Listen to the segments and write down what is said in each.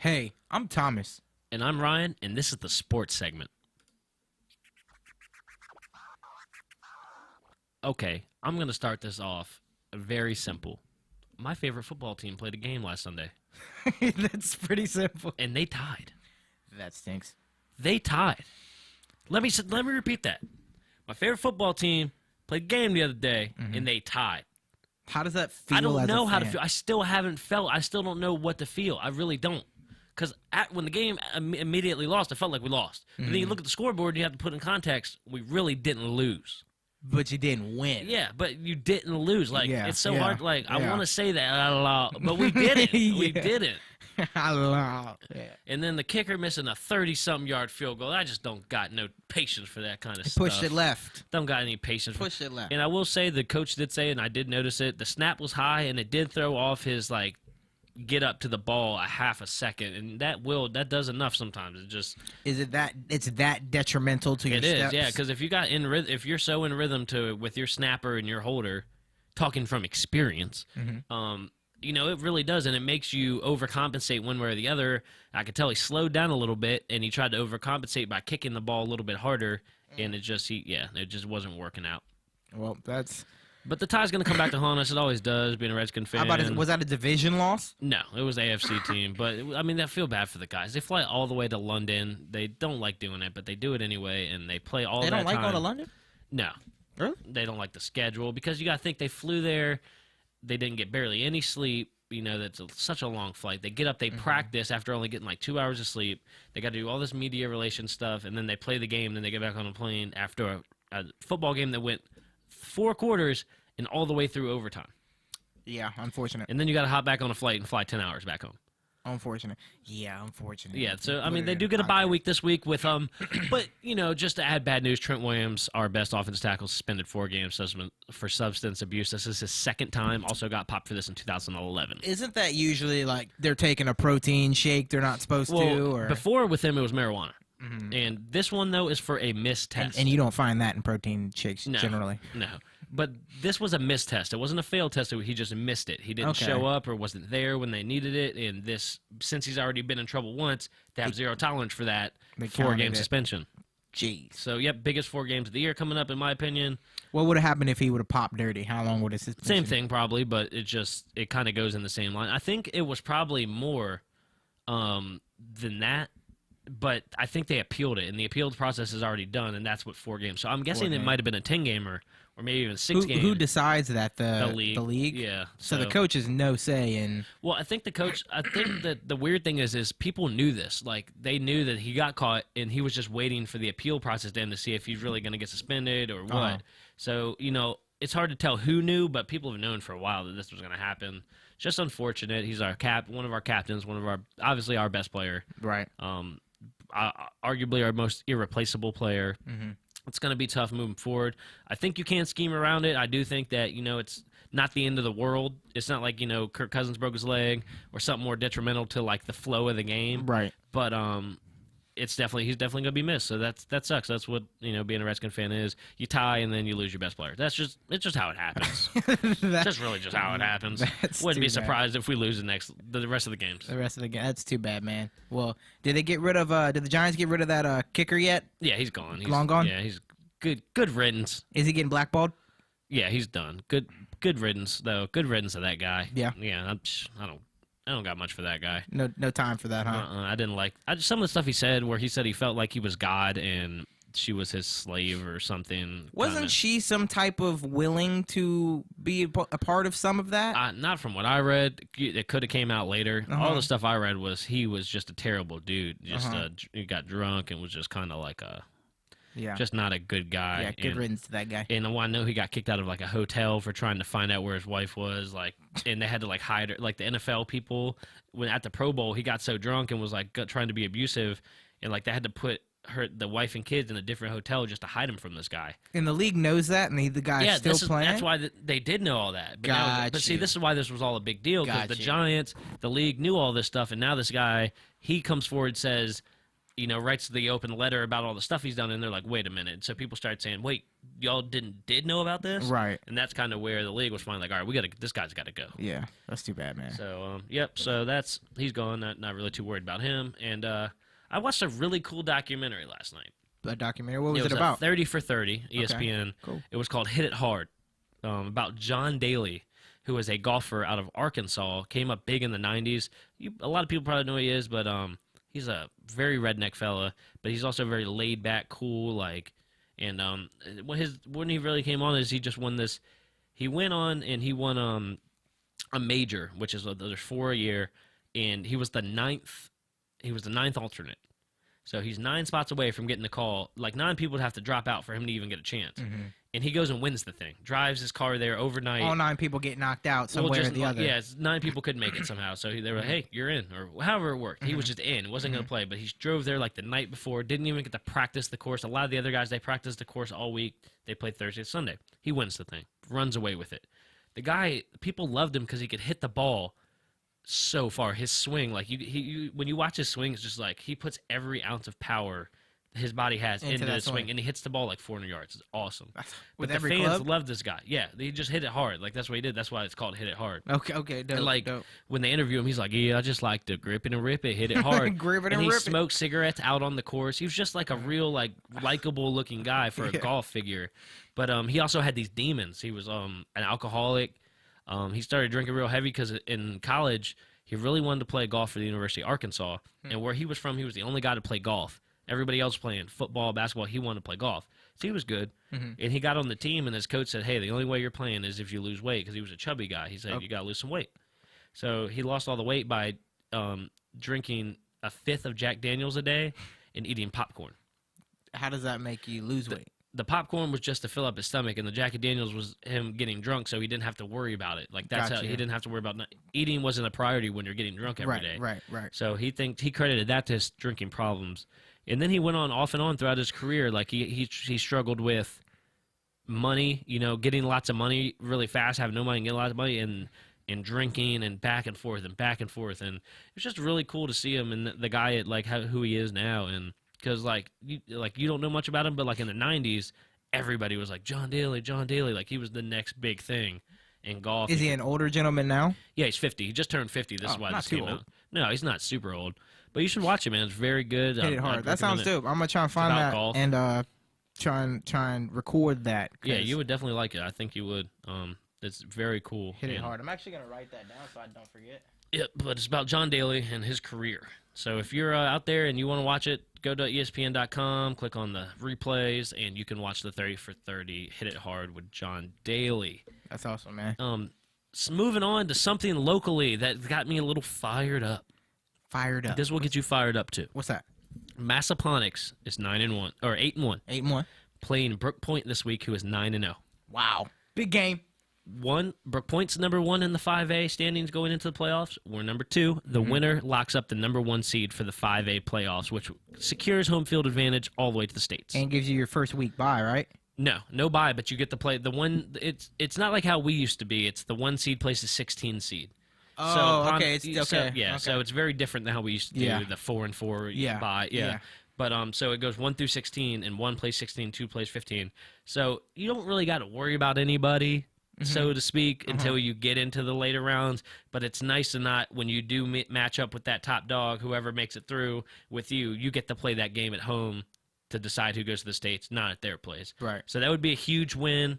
Hey, I'm Thomas. And I'm Ryan, and this is the sports segment. Okay, I'm going to start this off very simple. My favorite football team played a game last Sunday, That's pretty simple. and they tied. That stinks. They tied. Let me repeat that. My favorite football team played a game the other day, and they tied. How does that feel? I don't as know a how to fan? feel. I still don't know what to feel. I really don't. Because when the game immediately lost, I felt like we lost. But then you look at the scoreboard, and you have to put in context, we really didn't lose. But you didn't win. Yeah, but you didn't lose. Like, Yeah, it's so yeah, hard. Like, I yeah. want to say that, but we didn't. We Yeah. didn't. Yeah. And then the kicker missing a 30-something yard field goal. I just don't got no patience for that kind of stuff. Pushed it left. Don't got any patience. Pushed it left. And I will say, the coach did say, and I did notice it, the snap was high, and it did throw off his, like, get up to the ball a half a second. And that does enough sometimes. It just... Is it that it's that detrimental to your It is, steps? yeah, because if you're so in rhythm with your snapper and your holder, talking from experience, it really does, and it makes you overcompensate one way or the other. I could tell he slowed down a little bit, and he tried to overcompensate by kicking the ball a little bit harder, and it just wasn't working out. Well, that's... But the tie's going to come back to haunt us. It always does, being a Redskin fan. How about was that a division loss? No, it was AFC team. But, I mean, I feel bad for the guys. They fly all the way to London. They don't like doing it, but they do it anyway, and they play all that time. They don't like going to London? No. Really? They don't like the schedule because you got to think they flew there. They didn't get barely any sleep. That's such a long flight. They get up, they practice after only getting like 2 hours of sleep. They got to do all this media relations stuff, and then they play the game. Then they get back on a plane after a football game that went 4 quarters and all the way through overtime. Yeah, unfortunate. And then you got to hop back on a flight and fly 10 hours back home. Unfortunate. Yeah, unfortunate. Yeah, so, I mean, they do get a bye week this week with but, just to add bad news, Trent Williams, our best offensive tackle, suspended 4 games for substance abuse. This is his second time. Also got popped for this in 2011. Isn't that usually like they're taking a protein shake they're not supposed to? Or... Before with him, it was marijuana. And this one, though, is for a missed test. And you don't find that in protein shakes generally. No. But this was a missed test. It wasn't a failed test. He just missed it. He didn't show up or wasn't there when they needed it. And since he's already been in trouble once, they have zero tolerance for that. 4-game suspension. Jeez. So, biggest 4 games of the year coming up, in my opinion. What would have happened if he would have popped dirty? How long would his suspension? Same thing, probably, but it kind of goes in the same line. I think it was probably more than that. But I think they appealed it, and the appeal process is already done, and that's what 4 games. So I'm guessing it might have been a 10-gamer or maybe even 6 games. Who decides that? The league? Yeah. So the coach has no say in... Well, I think that the weird thing is people knew this. Like, they knew that he got caught, and he was just waiting for the appeal process to end to see if he's really going to get suspended or what. So, it's hard to tell who knew, but people have known for a while that this was going to happen. It's just unfortunate. He's one of our captains, obviously our best player. Right. Arguably our most irreplaceable player. It's going to be tough moving forward. I think you can scheme around it. I do think that, it's not the end of the world. It's not like, Kirk Cousins broke his leg or something more detrimental to, like, the flow of the game. Right. But he's definitely going to be missed. So that sucks. That's what, being a Redskin fan is. You tie and then you lose your best player. It's just how it happens. Just really just how it happens. Wouldn't be surprised if we lose the rest of the games. The rest of the game. That's too bad, man. Well, did the Giants get rid of that kicker yet? Yeah, he's gone. He's long gone? Yeah, he's good riddance. Is he getting blackballed? Yeah, he's done. Good riddance though. Good riddance of that guy. Yeah. Yeah, I don't got much for that guy. No time for that, huh? I didn't like some of the stuff he said where he said he felt like he was God and she was his slave or something. Wasn't she some type of willing to be a part of some of that? Not from what I read. It could have came out later. All the stuff I read was he was just a terrible dude. He got drunk and was just kind of like just not a good guy. Yeah, good riddance to that guy. And I know he got kicked out of like a hotel for trying to find out where his wife was. Like, and they had to like hide her. Like the NFL people, when at the Pro Bowl, he got so drunk and was like trying to be abusive, and like they had to put the wife and kids in a different hotel just to hide him from this guy. And the league knows that, and the guy's still playing. That's why they did know all that. But see, this is why this was all a big deal because the Giants, the league knew all this stuff, and now this guy, he comes forward and says, writes the open letter about all the stuff he's done, and they're like, wait a minute. So people started saying, wait, y'all did know about this? Right. And that's kind of where the league was finally like, all right, this guy's got to go. Yeah, that's too bad, man. So, so he's gone. Not really too worried about him. And I watched a really cool documentary last night. A documentary? What was it was about? 30 for 30, ESPN. Okay, cool. It was called Hit It Hard, about John Daly, who is a golfer out of Arkansas, came up big in the 90s. A lot of people probably know who he is, but he's a very redneck fella, but he's also very laid back, cool, and when he really came on is he just won this. He went on and he won a major, which is there's 4 a year, and he was the ninth alternate. So he's 9 spots away from getting the call. Like 9 people would have to drop out for him to even get a chance. Mm-hmm. And he goes and wins the thing. Drives his car there overnight. All 9 people get knocked out somewhere or the other. Yeah, 9 people couldn't make it somehow. So they were like, hey, you're in. Or however it worked. He was just in. Wasn't going to play. But he drove there like the night before. Didn't even get to practice the course. A lot of the other guys, they practiced the course all week. They played Thursday, Sunday. He wins the thing. Runs away with it. The guy, people loved him because he could hit the ball so far. His swing, like when you watch his swing, it's just like he puts every ounce of power his body has into his swing, and he hits the ball like 400 yards. It's awesome. With but every the fans club? love this guy. Yeah, he just hit it hard. Like that's what he did. That's why it's called Hit It Hard. Okay, dope, and dope. When they interview him, he's like, "Yeah, I just like to grip it and rip it, hit it hard." Grip it and he rip it. smoked cigarettes out on the course. He was just like a real likable looking guy for a golf figure. But he also had these demons. He was an alcoholic. He started drinking real heavy because in college he really wanted to play golf for the University of Arkansas, and where he was from, he was the only guy to play golf. Everybody else playing football, basketball, he wanted to play golf. So he was good. And he got on the team, and his coach said, hey, the only way you're playing is if you lose weight, because he was a chubby guy. He said, you got to lose some weight. So he lost all the weight by drinking a 5th of Jack Daniels a day and eating popcorn. How does that make you lose weight? The popcorn was just to fill up his stomach, and the Jack Daniels was him getting drunk, so he didn't have to worry about it. Like that's how he didn't have to worry about eating. Wasn't a priority when you're getting drunk every day. Right. So he credited that to his drinking problems, and then he went on off and on throughout his career. Like he struggled with money, getting lots of money really fast, having no money, and getting lots of money, and drinking and back and forth, and it was just really cool to see him and the guy at who he is now. And because you don't know much about him, but in the 90s, everybody was like John Daly, like he was the next big thing in golf. Is he an older gentleman now? Yeah, he's 50. He just turned 50. This is why this came out. No, he's not super old, but you should watch it, man. It's very good. Hit it hard. That sounds dope. I'm gonna try and find that golf. and try and record that. Yeah, you would definitely like it. I think you would. It's very cool. Hit it hard. I'm actually gonna write that down so I don't forget. Yeah, but it's about John Daly and his career. So if you're out there and you want to watch it, go to ESPN.com, click on the replays, and you can watch the 30 for 30 Hit It Hard with John Daly. That's awesome, man. So moving on to something locally that got me a little fired up. This will get you fired up too. What's that? Massaponas is 9-1 or 8-1. 8-1. Playing Brooke Point this week, who is 9-0. Wow, big game. Brooke Point's number 1 in the 5A standings going into the playoffs. We're number 2. The winner locks up the number 1 seed for the 5A playoffs, which secures home field advantage all the way to the States. And gives you your first week bye, right? No bye, but you get to play the one. It's not like how we used to be. It's the 1 seed plays the 16 seed. Oh, okay. It's okay. Yeah, so it's very different than how we used to do the 4 and 4 bye. Yeah. But so it goes 1 through 16, and 1 plays 16, 2 plays 15. So you don't really got to worry about anybody, so to speak, until you get into the later rounds. But it's nice to not, when you do match up with that top dog, whoever makes it through with you, you get to play that game at home to decide who goes to the States, not at their place. Right. So that would be a huge win.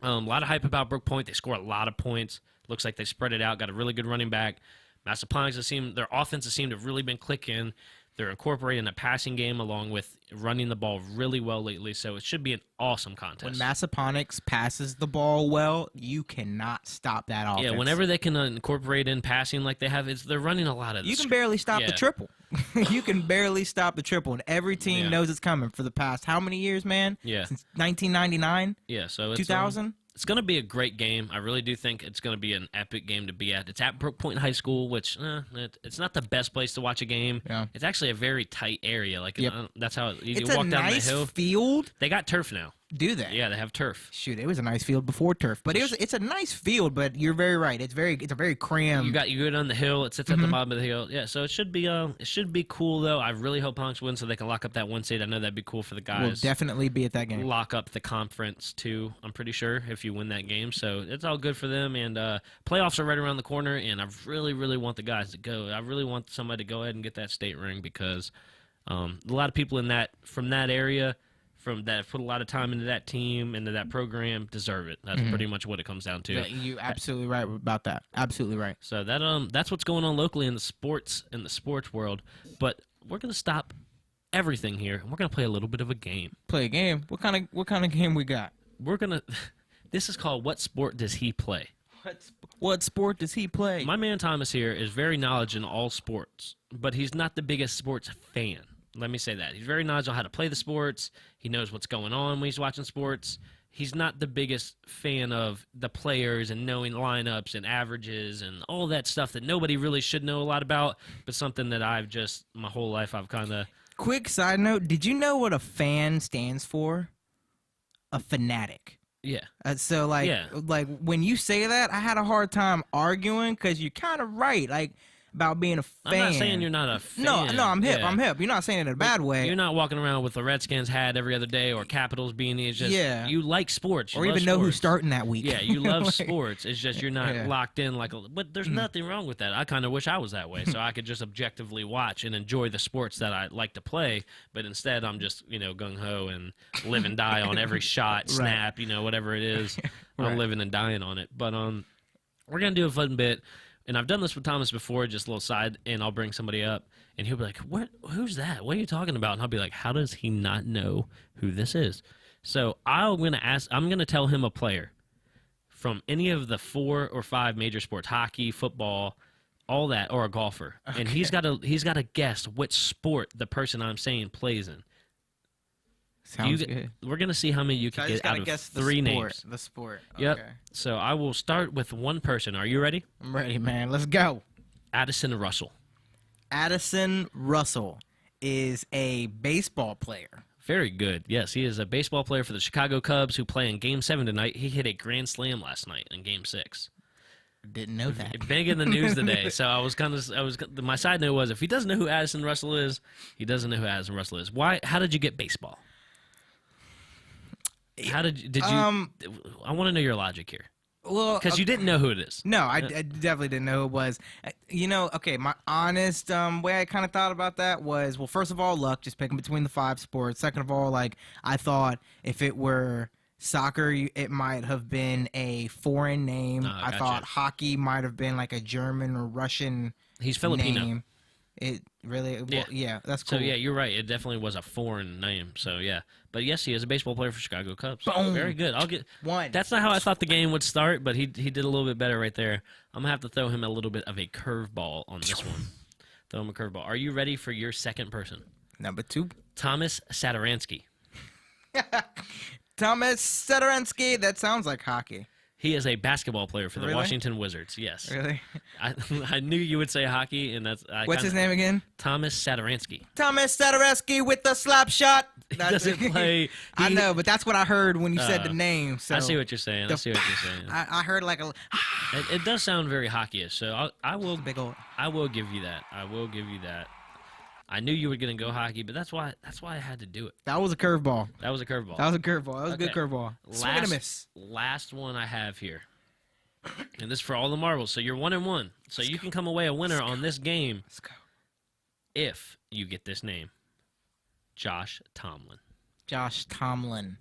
A lot of hype about Brooke Point. They score a lot of points. Looks like they spread it out, got a really good running back. Massaponas, their offense has seemed to have really been clicking. They're incorporating a passing game along with running the ball really well lately, so it should be an awesome contest. When Massaponas passes the ball well, you cannot stop that offense. Yeah, whenever they can incorporate in passing like they have, they're running a lot of. You can barely stop the triple. You can barely stop the triple, and every team knows it's coming for the past how many years, man? Yeah. Since 1999? Yeah, so it's 2000? It's going to be a great game. I really do think it's going to be an epic game to be at. It's at Brooke Point High School, which it's not the best place to watch a game. Yeah. It's actually a very tight area. That's how you it's walk down nice the hill. Field. They got turf now. Do they? Yeah, they have turf. Shoot, it was a nice field before turf, but it's a nice field. But you're very right. It's a very cramped. You go down the hill. It sits at the bottom of the hill. Yeah, so it should be cool though. I really hope Honks win so they can lock up that 1 seed. I know that'd be cool for the guys. We'll definitely be at that game. Lock up the conference too. I'm pretty sure if you win that game, so it's all good for them. And playoffs are right around the corner, and I really, really want the guys to go. I really want somebody to go ahead and get that state ring because a lot of people from that area. From that, put a lot of time into that team, into that program, deserve it. That's pretty much what it comes down to. You're absolutely right about that. Absolutely right. So that's what's going on locally in the sports world. But we're gonna stop everything here, and we're gonna play a little bit of a game. Play a game. What kind of game we got? This is called What Sport Does He Play? What sport does he play? My man Thomas here is very knowledgeable in all sports, but he's not the biggest sports fan. Let me say that. He's very knowledgeable on how to play the sports. He knows what's going on when he's watching sports. He's not the biggest fan of the players and knowing lineups and averages and all that stuff that nobody really should know a lot about, but something that my whole life I've kind of... Quick side note, did you know what a fan stands for? A fanatic. Yeah. So, like when you say that, I had a hard time arguing because you're kind of right. Like, about being a fan. I'm not saying you're not a fan. No, I'm hip. Yeah. I'm hip. You're not saying it in a bad way. You're not walking around with the Redskins hat every other day or Capitals beanie. It's just you like sports. Or even know who's starting that week. Yeah, you love sports. It's just you're not locked in but there's nothing wrong with that. I kind of wish I was that way so I could just objectively watch and enjoy the sports that I like to play, but instead I'm just, gung-ho and live and die on every shot, snap, whatever it is. I'm living and dying on it. But we're going to do a fun bit. And I've done this with Thomas before, just a little side, and I'll bring somebody up, and he'll be like, who's that? What are you talking about? And I'll be like, how does he not know who this is? So I'm going to tell him a player from any of the 4 or 5 major sports, hockey, football, all that, or a golfer. Okay. And he's got to guess which sport the person I'm saying plays in. Sounds good. We're going to see how many you can get out of 3 names. The sport. Yep. Okay. So I will start with one person. Are you ready? I'm ready, man. Let's go. Addison Russell. Addison Russell is a baseball player. Very good. Yes, he is a baseball player for the Chicago Cubs who play in Game 7 tonight. He hit a grand slam last night in Game 6. Didn't know that. Big in the news today. So my side note was if he doesn't know who Addison Russell is, he doesn't know who Addison Russell is. Why? How did you get baseball? How did you? I want to know your logic here. Well, because you didn't know who it is. No, I definitely didn't know who it was. Okay, my honest way I kind of thought about that was, well, first of all, luck, just picking between the 5 sports. Second of all, I thought if it were soccer, it might have been a foreign name. I thought hockey might have been like a German or Russian. He's Filipino. Name. It really, that's cool. So yeah, you're right. It definitely was a foreign name. So yeah, but yes, he is a baseball player for Chicago Cubs. Boom. Very good. I'll get one. That's not how I thought the game would start, but he did a little bit better right there. I'm gonna have to throw him a little bit of a curveball on this one. Throw him a curveball. Are you ready for your second person? Number 2. Thomas Sadaransky. Thomas Sadaransky. That sounds like hockey. He is a basketball player for the Washington Wizards. Yes. Really? I knew you would say hockey, and that's. What's his name again? Thomas Sadaransky. Thomas Sadaransky with the slap shot. He doesn't play. I know, but that's what I heard when you said the name. So I see what you're saying. I heard like a. It does sound very hockey-ish, so I will. Big old. I will give you that. I knew you were gonna go hockey, but that's why I had to do it. That was a curveball. That was a curveball. That was a good curveball. Swing and a miss. Last one I have here, and this is for all the marbles. So you're 1-1. So you can come away a winner on this game. Let's go. If you get this name, Josh Tomlin. Josh Tomlin.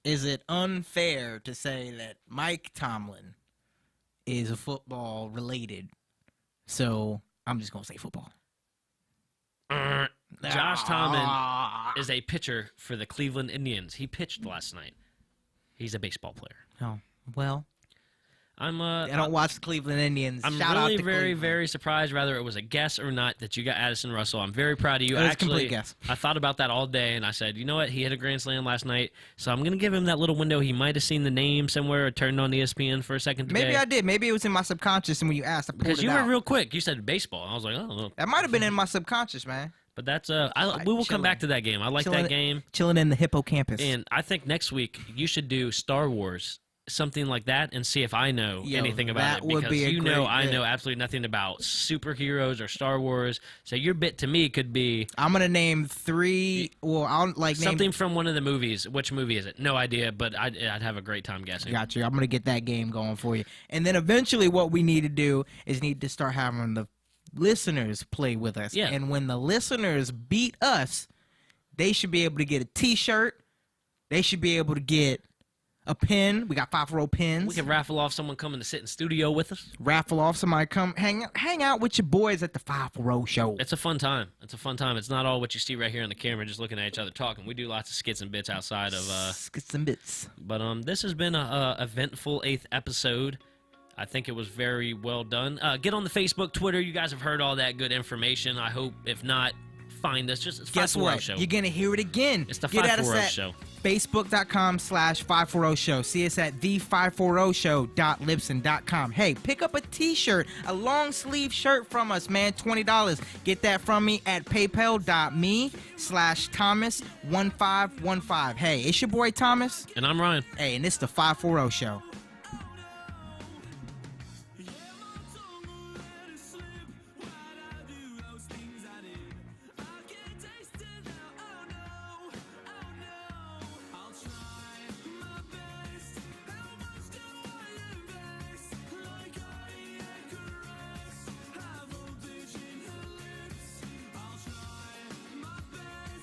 Is it unfair to say that Mike Tomlin is a football related? So I'm just going to say football. Josh Tomlin is a pitcher for the Cleveland Indians. He pitched last night. He's a baseball player. Oh, well. I don't watch the Cleveland Indians. I'm really very, very surprised, whether it was a guess or not, that you got Addison Russell. I'm very proud of you. It was a complete guess. I thought about that all day, and I said, you know what? He hit a grand slam last night, so I'm going to give him that little window. He might have seen the name somewhere or turned on ESPN for a second today. Maybe I did. Maybe it was in my subconscious, and when you asked, I pulled it out. Because you were real quick. You said baseball. I was like, oh. That might have been in my subconscious, man. But that's we will come back to that game. I like that game. Chilling in the hippocampus. And I think next week you should do Star Wars, something like that, and see if I know anything about it. Because I know absolutely nothing about superheroes or Star Wars. So your bit to me could be I'm gonna name 3. Well, I'll something from one of the movies. Which movie is it? No idea, but I'd have a great time guessing. Got you. I'm gonna get that game going for you. And then eventually, what we need to do is start having the listeners play with us. Yeah. And when the listeners beat us, they should be able to get a T-shirt. They should be able to get a pin. We got 540 pins. We can raffle off someone coming to sit in studio with us. Raffle off somebody come hang out with your boys at the 540 show. It's a fun time. It's not all what you see right here on the camera, just looking at each other talking. We do lots of skits and bits outside of skits and bits. But this has been a eventful 8th episode. I think it was very well done. Get on the Facebook, Twitter. You guys have heard all that good information. I hope, if not, find us. It's Guess what? Show. You're going to hear it again. It's the 540 Show. Facebook.com/540 show. See us at the540show.libsyn.com. Hey, pick up a T-shirt, a long sleeve shirt from us, man. $20. Get that from me at paypal.me/Thomas1515. Hey, it's your boy Thomas. And I'm Ryan. Hey, and it's the 540 Show.